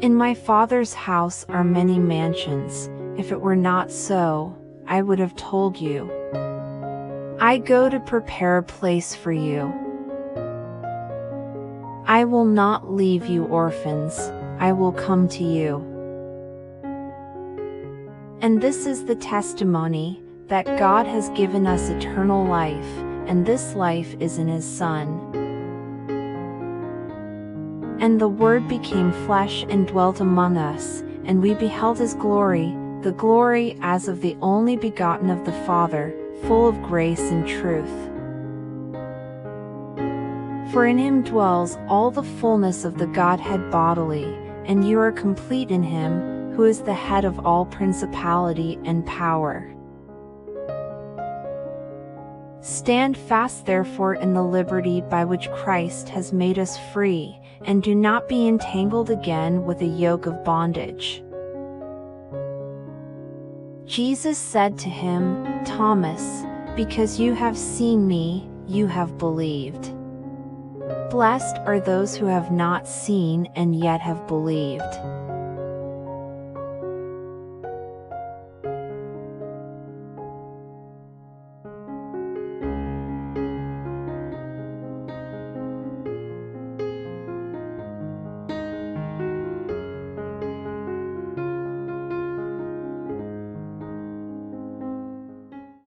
In my Father's house are many mansions. If it were not so, I would have told you. I go to prepare a place for you. I will not leave you orphans, I will come to you. And this is the testimony, that God has given us eternal life, and this life is in His Son. And the Word became flesh and dwelt among us, and we beheld His glory, the glory as of the only begotten of the Father, full of grace and truth. For in Him dwells all the fullness of the Godhead bodily, and you are complete in Him, who is the head of all principality and power. Stand fast therefore in the liberty by which Christ has made us free, and do not be entangled again with a yoke of bondage. Jesus said to him, Thomas, because you have seen me, you have believed. Blessed are those who have not seen and yet have believed.